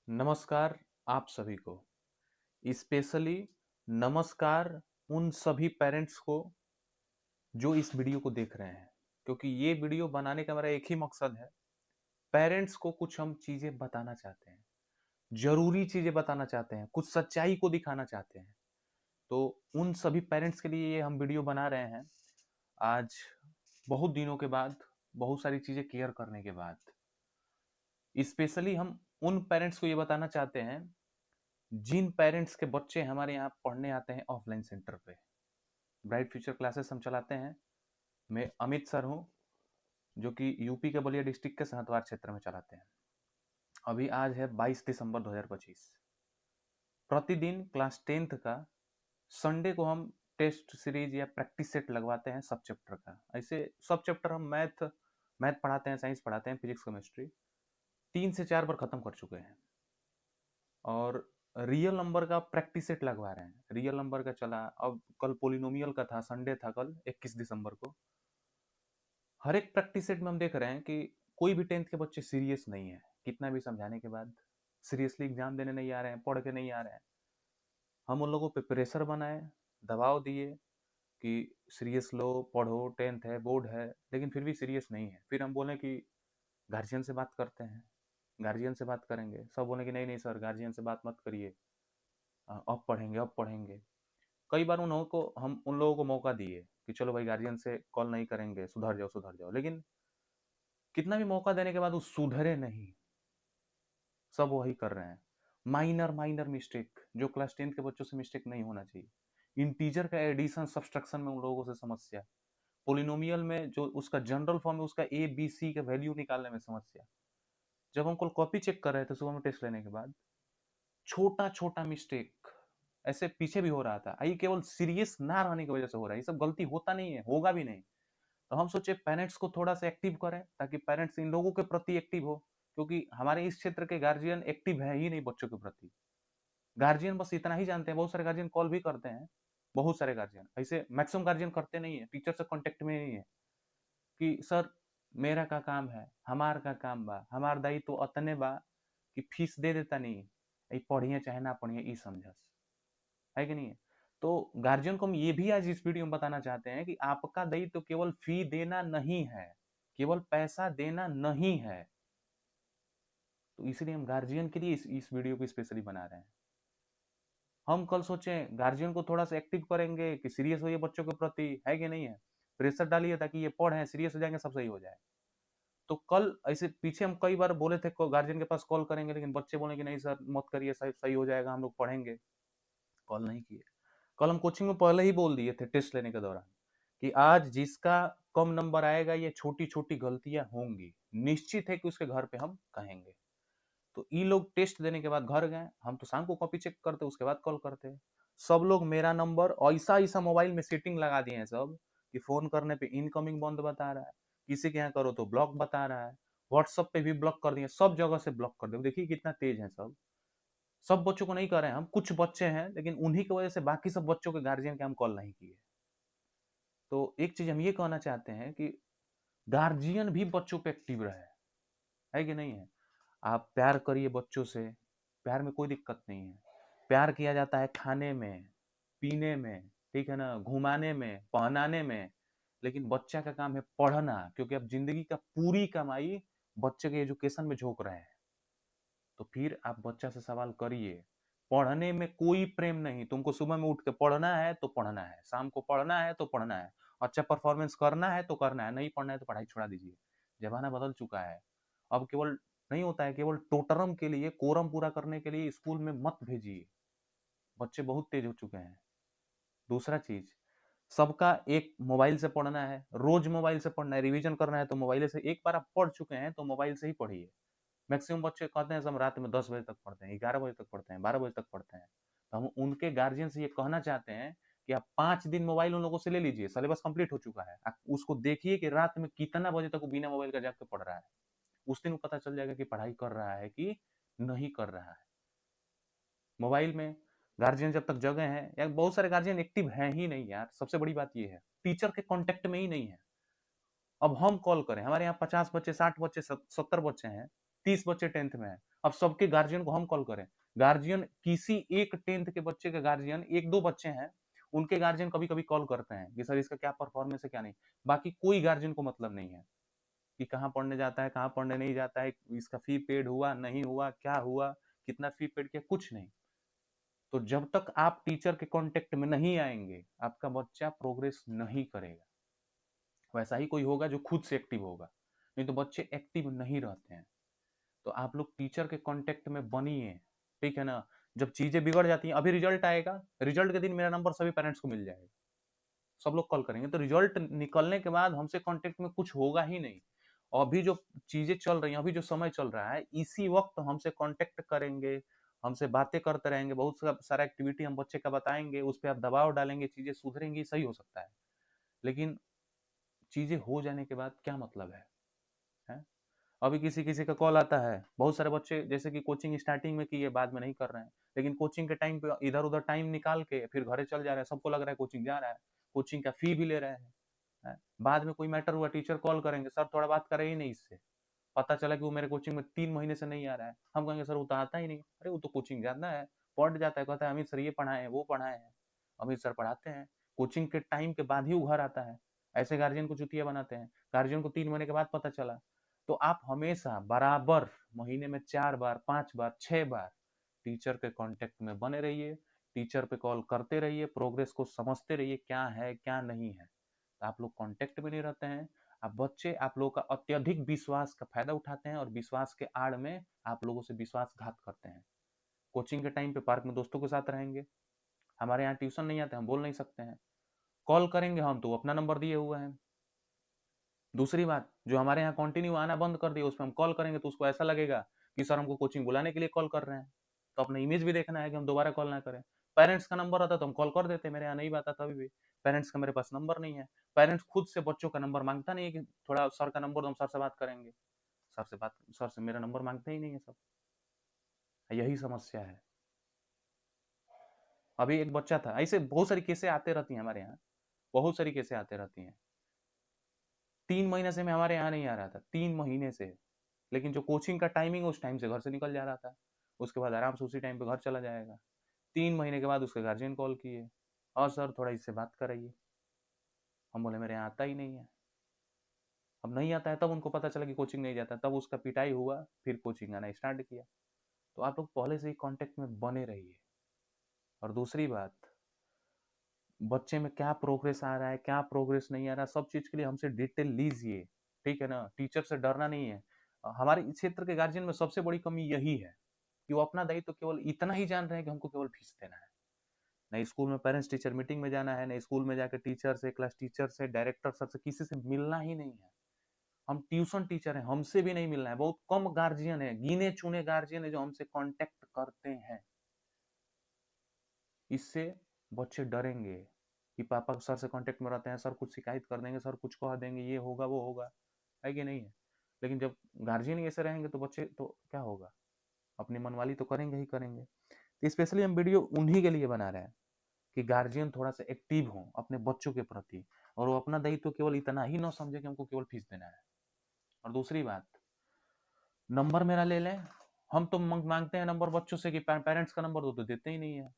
नमस्कार आप सभी को। स्पेशली नमस्कार उन सभी पेरेंट्स को जो इस वीडियो को देख रहे हैं, क्योंकि ये वीडियो बनाने का मेरा एक ही मकसद है। पेरेंट्स को कुछ हम चीजें बताना चाहते हैं, जरूरी चीजें बताना चाहते हैं, कुछ सच्चाई को दिखाना चाहते हैं। तो उन सभी पेरेंट्स के लिए ये हम वीडियो बना रहे हैं। आज बहुत दिनों के बाद, बहुत सारी चीजें क्लियर करने के बाद, स्पेशली हम उन पेरेंट्स को ये बताना चाहते हैं जिन पेरेंट्स के बच्चे हमारे यहाँ पढ़ने आते हैं ऑफलाइन सेंटर पे। ब्राइट फ्यूचर क्लासेस हम चलाते हैं। मैं अमित सर हूँ, जो कि यूपी के बलिया डिस्ट्रिक्ट के सहतवार क्षेत्र में चलाते हैं। अभी आज है 22 दिसंबर 2025। प्रतिदिन क्लास 10th का संडे को हम टेस्ट सीरीज या प्रैक्टिस सेट लगवाते हैं सब चैप्टर का। ऐसे सब चैप्टर हम मैथ मैथ पढ़ाते हैं, साइंस पढ़ाते हैं, फिजिक्स केमिस्ट्री 3 से 4 बार खत्म कर चुके हैं। और रियल नंबर का प्रैक्टिस सेट लगवा रहे हैं। रियल नंबर का चला, अब कल पोलिनोमियल का था, संडे था कल 21 दिसंबर को। हर एक प्रैक्टिस सेट में हम देख रहे हैं कि कोई भी 10th के बच्चे सीरियस नहीं है। कितना भी समझाने के बाद सीरियसली एग्जाम देने नहीं आ रहे हैं, पढ़ के नहीं आ रहे हैं। हम उन लोगों पे प्रेशर बनाए, दबाव दिए कि सीरियस लो, पढ़ो, 10th है, बोर्ड है, लेकिन फिर भी सीरियस नहीं है। फिर हम बोले कि गार्जियन से बात करते हैं, गार्जियन से बात करेंगे। सब बोले कि नहीं नहीं सर, गार्जियन से बात मत करिए, अब पढ़ेंगे अब पढ़ेंगे। कई बार हम उन लोगों को मौका दिए कि चलो भाई गार्जियन से कॉल नहीं करेंगे, सुधर जाओ सुधर जाओ, लेकिन कितना भी मौका देने के बाद वो सुधरे नहीं। सब वही कर रहे हैं। माइनर माइनर मिस्टेक, जो क्लास 10th के बच्चों से मिस्टेक नहीं होना चाहिए। इंटीजर का एडिशन सब्सट्रैक्शन में उन लोगों से समस्या। पोलिनोमियल में जो उसका जनरल फॉर्म है, उसका ए बी सी का वैल्यू निकालने में समस्या। जब हम कल कॉपी चेक कर रहे थे सुबह में टेस्ट लेने के बाद, छोटा छोटा मिस्टेक ऐसे पीछे भी हो रहा था। ये केवल सीरियस ना रहने की वजह से हो रहा है। ये सब गलती होता नहीं है, होगा भी नहीं। तो हम सोचे पेरेंट्स को थोड़ा सा एक्टिव करें, ताकि पेरेंट्स इन लोगों के प्रति एक्टिव हो। क्योंकि हमारे इस क्षेत्र के गार्जियन एक्टिव है ही नहीं बच्चों के प्रति। गार्जियन बस इतना ही जानते हैं, बहुत सारे गार्जियन कॉल भी करते हैं, बहुत सारे गार्जियन ऐसे, मैक्सिमम गार्जियन करते नहीं है, टीचर से कांटेक्ट में नहीं है कि सर मेरा का काम है, हमार का काम बा, हमार दाई तो अतने बा कि फीस दे देता नहीं, पढ़िए चाहे ना पढ़िए ई समझस, है कि नहीं है। तो गार्जियन को हम ये भी आज इस वीडियो में बताना चाहते हैं कि आपका दायित्व तो केवल फी देना नहीं है, केवल पैसा देना नहीं है। तो इसलिए हम गार्जियन के लिए इस वीडियो को स्पेशली बना रहे हैं। हम कल सोचे गार्जियन को थोड़ा सा एक्टिव करेंगे कि सीरियस होइए बच्चों के प्रति, है कि नहीं है। प्रेशर डालिए ताकि ये पढ़े, सीरियस हो जाएंगे, सब सही हो जाए। तो कल ऐसे पीछे हम कई बार बोले थे गार्जियन के पास कॉल करेंगे, लेकिन बच्चे बोले कि नहीं सर मत करिए, सही सही हो जाएगा, हम लोग पढ़ेंगे। कॉल नहीं किए। कल हम कोचिंग में पहले ही बोल दिए थे टेस्ट लेने के दौरान कि आज जिसका कम नंबर आएगा, ये छोटी छोटी गलतियां होंगी, निश्चित है कि उसके घर पे हम कहेंगे। तो ये लोग टेस्ट देने के बाद घर गए, हम तो शाम को कॉपी चेक करते, उसके बाद कॉल करते। सब लोग मेरा नंबर ऐसा ऐसा मोबाइल में सेटिंग लगा दिए हैं सब, कि फोन करने पे इनकमिंग बंद बता रहा है, किसी के यहाँ करो तो ब्लॉक बता रहा है, व्हाट्सएप पे भी ब्लॉक कर दिए, सब जगह से ब्लॉक कर दिए। देखिए कितना तेज है सब। सब बच्चों को नहीं कर रहे हैं हम, कुछ बच्चे हैं, लेकिन उन्हीं की वजह से बाकी सब बच्चों के गार्जियन के हम कॉल नहीं किए। तो एक चीज हम ये कहना चाहते हैं कि गार्जियन भी बच्चों पे एक्टिव रहे, है कि नहीं है। आप प्यार करिए बच्चों से, प्यार में कोई दिक्कत नहीं है। प्यार किया जाता है खाने में, पीने में, ठीक है ना, घुमाने में, पहनाने में। लेकिन बच्चा का काम है पढ़ना, क्योंकि अब जिंदगी का पूरी कमाई बच्चे के एजुकेशन में झोंक रहे हैं। तो फिर आप बच्चा से सवाल करिए। पढ़ने में कोई प्रेम नहीं। तुमको सुबह में उठ के पढ़ना है तो पढ़ना है, शाम को पढ़ना है तो पढ़ना है, अच्छा परफॉर्मेंस करना है तो करना है, नहीं पढ़ना है तो पढ़ाई छोड़ा दीजिए। जमाना बदल चुका है। अब केवल नहीं होता है, केवल टोटरम के लिए, कोरम पूरा करने के लिए स्कूल में मत भेजिए। बच्चे बहुत तेज हो चुके हैं। दूसरा चीज, सबका एक मोबाइल से पढ़ना है, रोज मोबाइल से पढ़ना है, रिवीजन करना है तो मोबाइल से। एक बार आप पढ़ चुके हैं तो मोबाइल से ही पढ़िए। मैक्सिमम बच्चे कहते हैं हम रात में 10 बजे तक पढ़ते हैं, 11 बजे तक पढ़ते हैं, 12 बजे तक पढ़ते हैं। तो हम उनके गार्जियन से ये कहना चाहते हैं कि आप 5 दिन मोबाइल उन लोगों से ले लीजिए, सिलेबस कंप्लीट हो चुका है। आप उसको देखिए कि रात में कितना बजे तक वो बिना मोबाइल का जाग के पढ़ रहा है। उस दिन पता चल जाएगा कि पढ़ाई कर रहा है कि नहीं कर रहा है। मोबाइल में गार्जियन जब तक जगह हैं, या बहुत सारे गार्जियन एक्टिव हैं ही नहीं यार, सबसे बड़ी बात ये है, टीचर के कांटेक्ट में ही नहीं है। अब हम कॉल करें, हमारे यहाँ 50 बच्चे, 60 बच्चे, 70 बच्चे हैं, 30 बच्चे 10th में है, अब सबके गार्जियन को हम कॉल करें? गार्जियन किसी एक 10th के बच्चे के गार्जियन, 1-2 बच्चे हैं, उनके गार्जियन कभी-कभी कॉल करते हैं कि सर इसका क्या परफॉर्मेंस है, क्या नहीं। बाकी कोई गार्जियन को मतलब नहीं है कि कहाँ पढ़ने जाता है, कहाँ पढ़ने नहीं जाता है, इसका फी पेड हुआ, नहीं हुआ, क्या हुआ, कितना फी पेड किया, कुछ नहीं। तो जब तक आप टीचर के कांटेक्ट में नहीं आएंगे, आपका बच्चा प्रोग्रेस नहीं करेगा। वैसा ही कोई होगा जो खुद से एक्टिव होगा, नहीं तो बच्चे एक्टिव नहीं रहते हैं। तो आप लोग टीचर के कांटेक्ट में बनिए, ठीक है ना। जब चीजें बिगड़ जाती हैं, अभी रिजल्ट आएगा, रिजल्ट के दिन मेरा नंबर सभी पेरेंट्स को मिल जाएगा, सब लोग कॉल करेंगे, तो रिजल्ट निकलने के बाद हमसे कांटेक्ट में कुछ होगा ही नहीं। अभी जो चीजें चल रही हैं, अभी जो समय चल रहा है, इसी वक्त हमसे कांटेक्ट करेंगे, हमसे बातें करते रहेंगे, बहुत सारा एक्टिविटी हम बच्चे का बताएंगे, उस पर आप दबाव डालेंगे, चीजें सुधरेंगी, सही हो सकता है। लेकिन चीजें हो जाने के बाद क्या मतलब है? अभी किसी किसी का कॉल आता है, बहुत सारे बच्चे जैसे कि कोचिंग स्टार्टिंग में किए, बाद में नहीं कर रहे हैं, लेकिन कोचिंग के टाइम पे इधर उधर टाइम निकाल के फिर घरे चल जा रहे हैं, सबको लग रहा है कोचिंग जा रहा है, कोचिंग का फी भी ले रहे हैं। बाद में कोई मैटर हुआ, टीचर कॉल करेंगे, सर थोड़ा बात करे ही नहीं इससे, पता चला कि वो मेरे कोचिंग में 3 महीने से नहीं आ रहा है। हम कहेंगे सर वो तो आता ही नहीं। अरे वो तो कोचिंग जाता है, पढ़ जाता है, कहता है अमित सर ये पढ़ाए हैं, वो पढ़ाए हैं। अमित सर पढ़ाते हैं, कोचिंग के टाइम के बाद ही वो घर आता है। ऐसे गार्जियन को चुतिया बनाते हैं। गार्जियन को 3 महीने के बाद पता चला। तो आप हमेशा बराबर महीने में 4 बार, 5 बार, 6 बार टीचर के कांटेक्ट में बने रहिए, टीचर पे कॉल करते रहिए, प्रोग्रेस को समझते रहिए, क्या है क्या नहीं है। तो आप लोग कांटेक्ट में नहीं रहते हैं, आप बच्चे आप लोगों का अत्यधिक विश्वास का फायदा उठाते हैं और विश्वास के आड़ में आप लोगों से विश्वासघात करते हैं। कोचिंग के टाइम पे पार्क में दोस्तों के साथ रहेंगे, हमारे यहाँ ट्यूशन नहीं आते, हम बोल नहीं सकते हैं, कॉल करेंगे हम तो अपना नंबर दिए हुए हैं। दूसरी बात, जो हमारे यहाँ कंटिन्यू आना बंद कर दिया, उस पर हम कॉल करेंगे तो उसको ऐसा लगेगा कि सर हमको कोचिंग बुलाने के लिए कॉल कर रहे हैं। तो अपना इमेज भी देखना है कि हम दोबारा कॉल ना करें। पेरेंट्स का नंबर आता तो हम कॉल कर देते, मेरे यहाँ नहीं आता तभी भी। पेरेंट्स का मेरे पास नंबर नहीं है, पेरेंट्स खुद से बच्चों का नंबर मांगता नहीं है कि थोड़ा सर का नंबर दो, हम सर से बात करेंगे। सर से मेरा नंबर मांगते ही नहीं है सब। यही समस्या है। अभी एक बच्चा था, ऐसे बहुत सारी केसें आते रहती हैं हमारे यहाँ, बहुत सारी केसें आते रहती हैं। 3 महीने से मैं हमारे यहाँ नहीं आ रहा था, 3 महीने से। लेकिन जो कोचिंग का टाइमिंग, उस टाइम से घर से निकल जा रहा था, उसके बाद आराम से उसी टाइम पे घर चला जाएगा। 3 महीने के बाद उसके गार्जियन कॉल किए, और सर थोड़ा इससे बात कराइए। हम बोले मेरे यहाँ आता ही नहीं है। अब नहीं आता है, तब उनको पता चला कि कोचिंग नहीं जाता, तब उसका पिटाई हुआ, फिर कोचिंग आना स्टार्ट किया। तो आप लोग पहले से ही कांटेक्ट में बने रहिए। और दूसरी बात, बच्चे में क्या प्रोग्रेस आ रहा है, क्या प्रोग्रेस नहीं आ रहा, सब चीज के लिए हमसे डिटेल लीजिए, ठीक है ना। टीचर से डरना नहीं है। हमारे क्षेत्र के गार्जियन में सबसे बड़ी कमी यही है कि वो अपना दायित्व तो केवल इतना ही जान रहे हैं कि हमको केवल फीस देना है। नहीं स्कूल में पेरेंट्स टीचर मीटिंग में जाना है, नहीं स्कूल में जाकर टीचर से, क्लास टीचर से, डायरेक्टर सर से, किसी से मिलना ही नहीं है। हम ट्यूशन टीचर हैं, हमसे भी नहीं मिलना है। बहुत कम गार्जियन है, गिने चुने गार्जियन है जो हमसे कांटेक्ट करते हैं। इससे बच्चे डरेंगे कि पापा सर से कांटेक्ट में रहते हैं, सर कुछ शिकायत कर देंगे, सर कुछ कह देंगे, ये होगा वो होगा, है कि नहीं है। लेकिन जब गार्जियन ही ऐसे रहेंगे तो बच्चे तो क्या होगा, अपनी मनवाली तो करेंगे ही करेंगे। तो स्पेशली हम वीडियो उन्हीं के लिए बना रहे हैं कि गार्जियन थोड़ा सा एक्टिव हो अपने बच्चों के प्रति, और वो अपना दायित्व तो केवल इतना ही ना समझे कि हमको केवल फीस देना है। और दूसरी बात, नंबर मेरा ले लें, हम तो मांगते हैं नंबर बच्चों से कि पेरेंट्स का नंबर दो, तो देते ही नहीं है।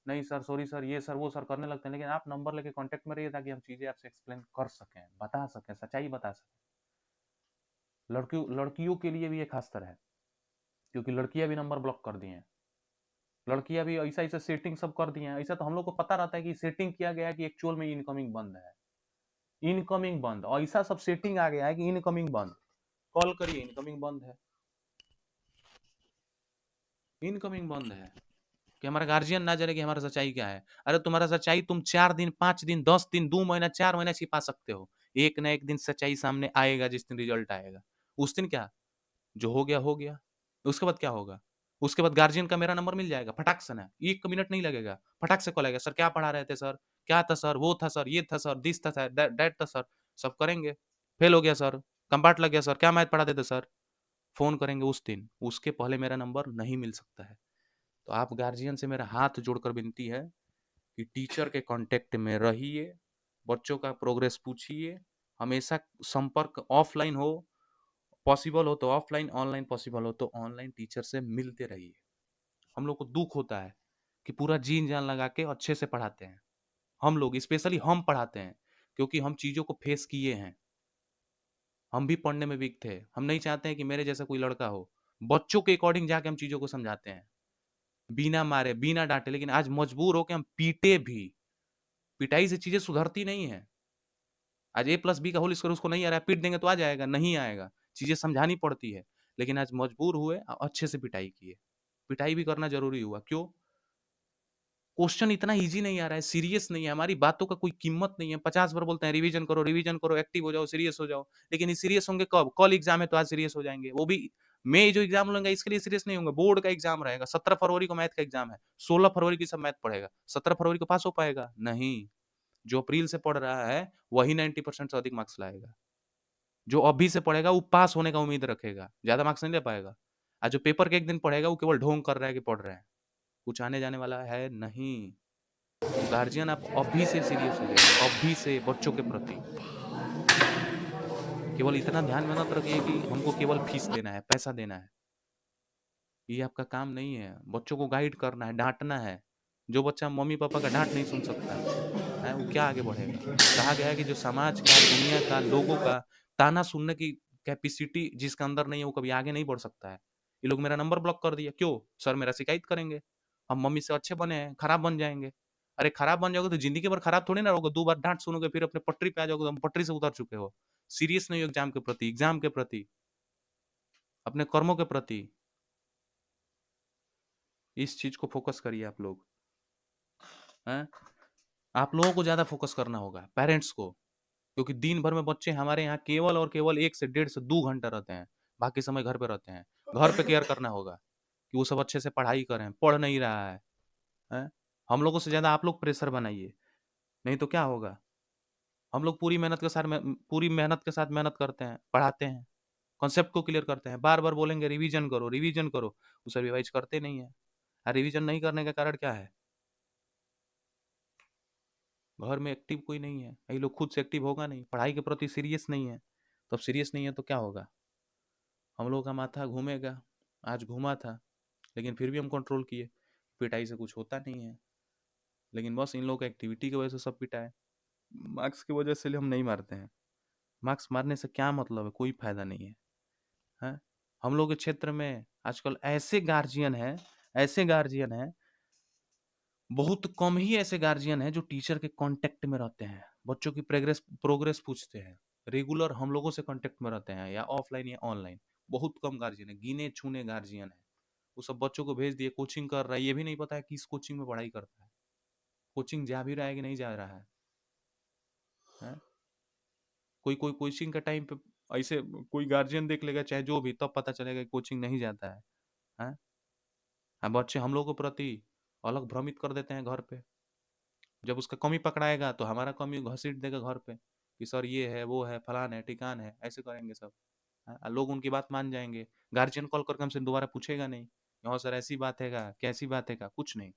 नहीं सर, सॉरी सर, ये सर वो सर करने लगते हैं। लेकिन आप नंबर लेके कांटेक्ट में रहिए ताकि हम चीजें आपसे एक्सप्लेन कर सकें, बता सकें, सच्चाई बता सकें। लड़कियों के लिए भी ये खास तरह है, क्योंकि लड़कियां भी नंबर ब्लॉक कर दी हैं। लड़कियां भी ऐसा ऐसा सेटिंग सब कर दी हैं। ऐसा तो हम लोग को पता रहता है कि सेटिंग किया गया है कि एक्चुअल में इनकमिंग बंद है, इनकमिंग बंद, और ऐसा सब सेटिंग आ गया है कि इनकमिंग बंद, कॉल करिए इनकमिंग बंद है, इनकमिंग बंद है। कि हमारा गार्जियन ना जाने कि हमारा सच्चाई क्या है। अरे तुम्हारा सच्चाई तुम 4 दिन, 5 दिन, 10 दिन, 2 महीना, 4 महीना छिपा सकते हो। एक ना एक दिन सच्चाई सामने आएगा, जिस दिन रिजल्ट आएगा उस दिन क्या, जो हो गया हो गया। उसके बाद क्या होगा, उसके बाद गार्जियन का मेरा नंबर मिल जाएगा फटाक से ना, 1 मिनट नहीं लगेगा, फटाक से कॉल आएगा, सर क्या पढ़ा रहे थे सर, क्या था सर, वो था सर, ये था सर, दिस था सर, दैट था सर, सब करेंगे। फेल हो गया सर, कंपार्ट लग गया सर, क्या मैथ पढ़ाते थे सर, फोन करेंगे उस दिन। उसके पहले मेरा नंबर नहीं मिल सकता है। तो आप गार्जियन से मेरा हाथ जोड़कर विनती है कि टीचर के कांटेक्ट में रहिए, बच्चों का प्रोग्रेस पूछिए, हमेशा संपर्क ऑफलाइन हो, पॉसिबल हो तो ऑफलाइन, ऑनलाइन पॉसिबल हो तो ऑनलाइन टीचर से मिलते रहिए। हम लोग को दुख होता है कि पूरा जीन जान लगा के अच्छे से पढ़ाते हैं। हम लोग स्पेशली हम पढ़ाते हैं क्योंकि हम चीज़ों को फेस किए हैं। हम भी पढ़ने में वीक थे। हम नहीं चाहते हैं कि मेरे जैसा कोई लड़का हो। बच्चों के अकॉर्डिंग जाके हम चीज़ों को समझाते हैं। बिना मारे, बिना डाँटे, लेकिन आज मजबूर होके हम पीटे भी। पिटाई से चीज़ें सुधरती नहीं हैं। आज ए प्लस बी का होल स्क्वायर उसको नहीं आ रहा है, पीट देंगे तो आ जाएगा? नहीं आएगा। चीज़ें समझानी पड़ती है। लेकिन आज मजबूर हुए अच्छे से पिटाई किए। पिटाई भी करना ज़रूरी हुआ। क्यों? क्वेश्चन इतना ईज़ी नहीं आ रहा है, सीरियस नहीं है, हमारी बातों का कोई कीमत नहीं है। 50 बार बोलते हैं रिवीजन करो, एक्टिव हो जाओ, सीरियस हो जाओ। लेकिन ये सीरियस होंगे कब? कल एग्ज़ाम है तो आज सीरियस हो जाएँगे। वो भी मैं जो एग्ज़ाम लूँगा इसके लिए सीरियस नहीं होंगे। बोर्ड का एग्ज़ाम रहेगा, 17 फरवरी को मैथ का एग्ज़ाम है, 16 फरवरी को सब मैथ पढ़ेगा। 17 फरवरी को पास हो पाएगा? नहीं। जो अप्रैल से पढ़ रहा है, वही 90% से अधिक मार्क्स लाएगा। जो अभी से पढ़ेगा वो पास होने का उम्मीद रखेगा, ज़्यादा मार्क्स नहीं ले पाएगा। और जो पेपर के एक दिन पढ़ेगा वो केवल ढोंग कर रहा है कि पढ़ रहे हैं। कुछ आने जाने वाला है नहीं। तो गार्जियन आप अभी से सीरियस हो जाइए, अभी से बच्चों के प्रति। केवल इतना ध्यान में मत रखिए कि हमको केवल फीस देना है, पैसा देना है। ये आपका काम नहीं है। बच्चों को गाइड करना है, डाँटना है। जो बच्चा मम्मी-पापा का डाँट नहीं सुन सकता है, वो क्या आगे बढ़ेगा? कहा गया है कि जो समाज का, दुनिया का, लोगों का ताना सुनने की कैपेसिटी जिसके अंदर नहीं है, वो कभी आगे नहीं बढ़ सकता है। ये लोग मेरा नंबर ब्लॉक कर दिया, क्यों? सर मेरा शिकायत करेंगे। हम मम्मी से अच्छे बने हैं, खराब बन जाएँगे। अरे खराब बन जाओगे तो ज़िंदगी भर खराब थोड़ी ना रहोगे, 2 बार डाँट सुनोगे फिर अपने पटरी पे आ जाओगे, तो हम पटरी से उतर चुके हो। सीरियस नहीं हो एग्ज़ाम के प्रति, अपने कर्मों के प्रति। इस चीज़ को फ़ोकस करिए आप लोग, हैं? आप लोगों को ज़्यादा फ़ोकस करना होगा, पेरेंट्स को। क्योंकि दिन भर में बच्चे हमारे यहाँ केवल और केवल 1 से डेढ़ से 2 घंटा रहते हैं, बाकी समय घर पे रहते हैं। घर पे केयर करना होगा कि वो सब अच्छे से पढ़ाई करें, पढ़ नहीं रहा है, हैं? हम लोगों से ज़्यादा आप लोग प्रेशर बनाइए, नहीं तो क्या होगा? हम लोग पूरी मेहनत के साथ मेहनत करते हैं, पढ़ाते हैं, कॉन्सेप्ट को क्लियर करते हैं, बार-बार बोलेंगे रिवीजन करो, वो सर रिवाइज़ करते नहीं हैं। रिवीजन नहीं करने का कारण क्या है? घर में एक्टिव कोई नहीं है, ये लोग खुद से एक्टिव होगा नहीं, पढ़ाई के प्रति सीरियस नहीं है, तो अब सीरियस नहीं है तो क्या होगा? हम लोगों का माथा घूमेगा, आज घूमा था, लेकिन फिर भी हम कंट्रोल किए, पिटाई से कुछ होता नहीं है, लेकिन बस इन लोगों की एक्टिविटी की वजह से सब पिटाए। मार्क्स की वजह से हम नहीं मारते हैं, मार्क्स मारने से क्या मतलब है? कोई फ़ायदा नहीं है, हैं? हम लोग के क्षेत्र में आजकल ऐसे गार्जियन हैं, बहुत कम ही ऐसे गार्जियन हैं जो टीचर के कॉन्टैक्ट में रहते हैं, बच्चों की प्रोग्रेस पूछते हैं, रेगुलर हम लोगों से कॉन्टैक्ट में रहते हैं या ऑफलाइन या ऑनलाइन। बहुत कम गार्जियन है, गिने-चुने गार्जियन हैं। वो सब बच्चों को भेज दिए, कोचिंग कर रहा है, ये भी नहीं पता है किस कोचिंग में पढ़ाई करता है। कोचिंग जा भी रहा है कि नहीं जा रहा है, हैं? कोई कोई कोचिंग का टाइम पे ऐसे कोई गार्जियन देख लेगा चाहे जो भी, तब पता चलेगा कि कोचिंग नहीं जाता है, हैं? हाँ, बच्चे हम लोगों के प्रति अलग भ्रमित कर देते हैं घर पे। जब उसका कमी पकड़ाएगा तो हमारा कमी घसीट देगा घर पे कि सर ये है, वो है, फलान है, ठिकान है, ऐसे करेंगे सब। हाँ, लोग उनकी बात मान जाएँगे। गार्जियन कॉल करके हमसे दोबारा पूछेगा नहीं, "हाँ सर ऐसी बात है क्या? कैसी बात है क्या?" कुछ नहीं।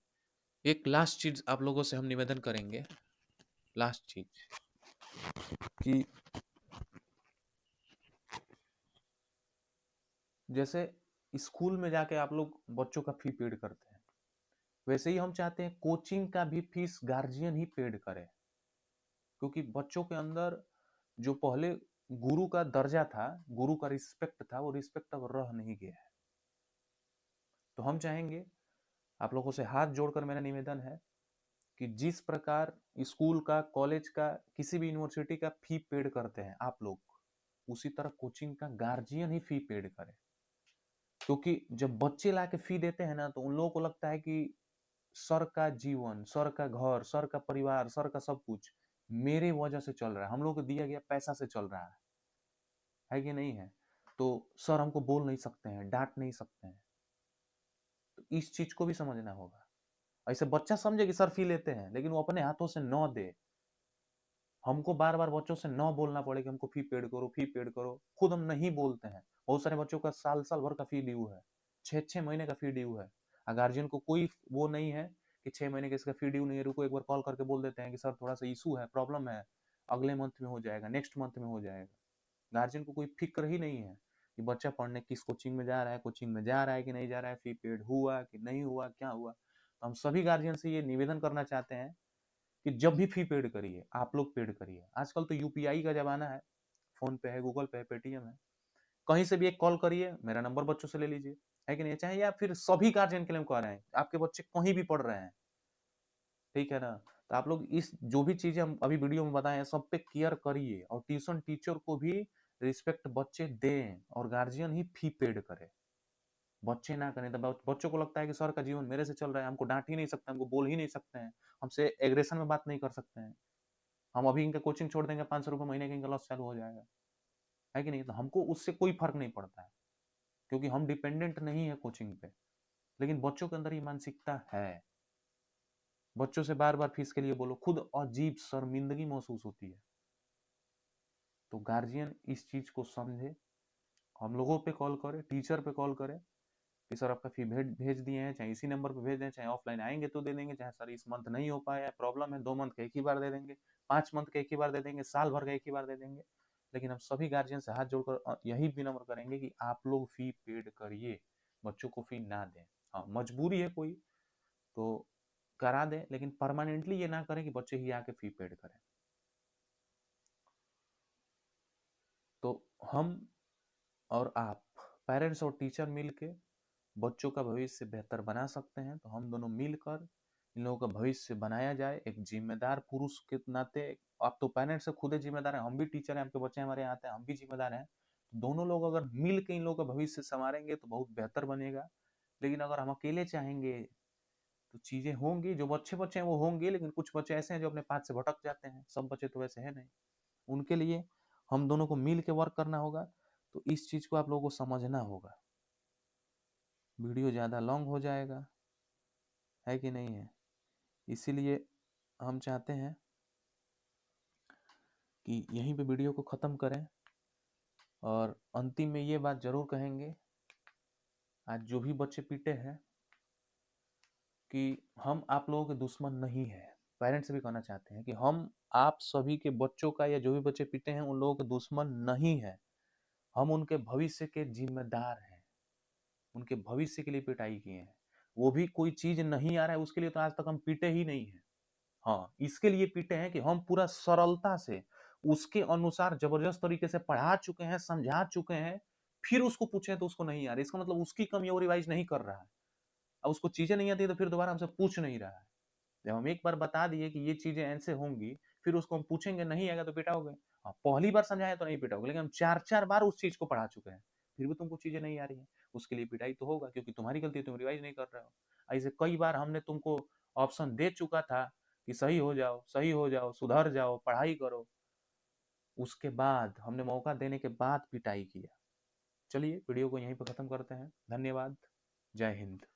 एक लास्ट चीज़ आप लोगों से हम निवेदन करेंगे, लास्ट चीज़ कि जैसे स्कूल में जाके आप लोग बच्चों का फी पेड करते हैं, वैसे ही हम चाहते हैं कोचिंग का भी फीस गार्जियन ही पेड करे। क्योंकि बच्चों के अंदर जो पहले गुरु का दर्जा था, गुरु का रिस्पेक्ट था, वो रिस्पेक्ट अब रह नहीं गया है। तो हम चाहेंगे, आप लोगों से हाथ जोड़कर मेरा निवेदन है कि जिस प्रकार स्कूल का, कॉलेज का, किसी भी यूनिवर्सिटी का फी पेड करते हैं आप लोग, उसी तरह कोचिंग का गार्जियन ही फी पेड करे। क्योंकि जब बच्चे लाके फी देते हैं ना, तो उन लोगों को लगता है कि सर का जीवन, सर का घर, सर का परिवार, सर का सब कुछ मेरे वजह से चल रहा है, हम लोग को दिया गया पैसा से चल रहा है कि नहीं है? तो सर हमको बोल नहीं सकते हैं, डांट नहीं सकते हैं। तो इस चीज को भी समझना होगा। ऐसे बच्चा समझे कि सर फी लेते हैं, लेकिन वो अपने हाथों से न दे। हमको बार बार बच्चों से न बोलना पड़े कि हमको फी पेड करो, फी पेड करो, खुद हम नहीं बोलते हैं। बहुत सारे बच्चों का साल साल भर का फी ड्यू है, 6-6 महीने का फी ड्यू है। गार्जियन को कोई वो नहीं है कि 6 महीने का इसका फी ड्यू नहीं है, रुको एक बार कॉल करके बोल देते हैं कि सर थोड़ा सा इशू है, प्रॉब्लम है, अगले मंथ में हो जाएगा, नेक्स्ट मंथ में हो जाएगा। गार्जियन को कोई फिक्र ही नहीं है। कि बच्चा पढ़ने किस कोचिंग में जा रहा है, कोचिंग में जा रहा है कि नहीं जा रहा है, फी पेड हुआ कि नहीं हुआ, क्या हुआ। तो हम सभी गार्जियन से ये निवेदन करना चाहते हैं कि जब भी फी पेड करिए, आप लोग पेड करिए। आजकल तो यूपीआई का जमाना है, फोन पे है, गूगल पे है, पेटीएम है, कहीं से भी एक कॉल करिए, मेरा नंबर बच्चों से ले लीजिए, है कि नहीं। चाहे या फिर सभी गार्जियन के लिए हम कह रहे हैं, आपके बच्चे कहीं भी पढ़ रहे हैं, ठीक है ना। तो आप लोग इस जो भी चीजें हम अभी वीडियो में बताए हैं सब पे केयर करिए, और ट्यूशन टीचर को भी रिस्पेक्ट बच्चे दें, और गार्जियन ही फी पेड करे, बच्चे ना करें। तो बच्चों को लगता है कि सर का जीवन मेरे से चल रहा है, हमको डांट ही नहीं सकते, हमको बोल ही नहीं सकते हैं, हमसे एग्रेशन में बात नहीं कर सकते हैं, हम अभी इनका कोचिंग छोड़ देंगे, 500 रुपये महीने का इनका लॉस चालू हो जाएगा, है कि नहीं। तो हमको उससे कोई फर्क नहीं पड़ता है, क्योंकि हम डिपेंडेंट नहीं है कोचिंग पे। लेकिन बच्चों के अंदर ये मानसिकता है, बच्चों से बार बार फीस के लिए बोलो, खुद अजीब शर्मिंदगी महसूस होती है। तो गार्जियन इस चीज को समझे, हम लोगों पे कॉल करे, टीचर पे कॉल करे कि सर आपका फी भेज दिए हैं, चाहे इसी नंबर पे भेज दें, चाहे ऑफलाइन आएंगे तो दे देंगे, चाहे सर इस मंथ नहीं हो पाया, प्रॉब्लम है, 2 मंथ का एक ही बार दे देंगे, 5 मंथ का एक ही बार दे देंगे, साल भर का एक ही बार दे देंगे। लेकिन हम सभी गार्जियन से हाथ जोड़कर यही विनम्र करेंगे कि आप लोग फी पेड करिए, बच्चों को फी ना दें। हाँ, मजबूरी है कोई तो करा दें, लेकिन परमानेंटली ये ना करें कि बच्चे ही आके फी पेड करें। तो हम और आप, पेरेंट्स और टीचर मिलके बच्चों का भविष्य बेहतर बना सकते हैं। तो हम दोनों मिलकर इन लोगों का भविष्य बनाया जाए, एक जिम्मेदार पुरुष के नाते। आप तो पेरेंट्स से खुद जिम्मेदार हैं, हम भी टीचर हैं, आपके बच्चे हमारे यहाँ आते हैं, हम भी जिम्मेदार हैं। तो दोनों लोग अगर मिल के इन लोगों का भविष्य संवारेंगे तो बहुत बेहतर बनेगा। लेकिन अगर हम अकेले चाहेंगे तो चीजें होंगी, जो अच्छे बच्चे हैं वो होंगे, लेकिन कुछ बच्चे ऐसे हैं जो अपने पाथ से भटक जाते हैं, सब बच्चे तो वैसे हैं नहीं। उनके लिए हम दोनों को मिल के वर्क करना होगा। तो इस चीज को आप लोगों को समझना होगा। वीडियो ज़्यादा लॉन्ग हो जाएगा, है कि नहीं है। इसीलिए हम चाहते हैं कि यहीं पे वीडियो को ख़त्म करें, और अंतिम में ये बात ज़रूर कहेंगे, आज जो भी बच्चे पीटे हैं कि हम आप लोगों के दुश्मन नहीं हैं। पेरेंट्स भी कहना चाहते हैं कि हम आप सभी के बच्चों का, या जो भी बच्चे पीटे हैं उन लोगों के दुश्मन नहीं है, हम उनके भविष्य के जिम्मेदार हैं, उनके भविष्य के लिए पिटाई किए हैं। वो भी कोई चीज़ नहीं आ रहा है उसके लिए तो आज तक हम पीटे ही नहीं हैं। हाँ, इसके लिए पीटे हैं कि हम पूरा सरलता से उसके अनुसार जबरदस्त तरीके से पढ़ा चुके हैं, समझा चुके हैं, फिर उसको पूछे तो उसको नहीं आ रही, इसका मतलब उसकी कमी वो रिवाइज नहीं कर रहा है। अब उसको चीजें नहीं आती तो फिर दोबारा हमसे पूछ नहीं रहा है। जब हम एक बार बता दिए कि ये चीजें ऐसे होंगी, फिर उसको हम पूछेंगे नहीं आएगा तो पिटाओगे। हाँ, पहली बार समझाया तो नहीं पिटाओगे, लेकिन हम 4-4 बार उस चीज को पढ़ा चुके हैं, फिर भी तुमको चीजें नहीं आ रही है, उसके लिए पिटाई तो होगा, क्योंकि तुम्हारी गलती है, तुम रिवाइज नहीं कर रहे हो। ऐसे कई बार हमने तुमको ऑप्शन दे चुका था कि सही हो जाओ, सही हो जाओ, सुधर जाओ, पढ़ाई करो, उसके बाद हमने मौका देने के बाद पिटाई किया। चलिए वीडियो को यहीं पर खत्म करते हैं। धन्यवाद। जय हिंद।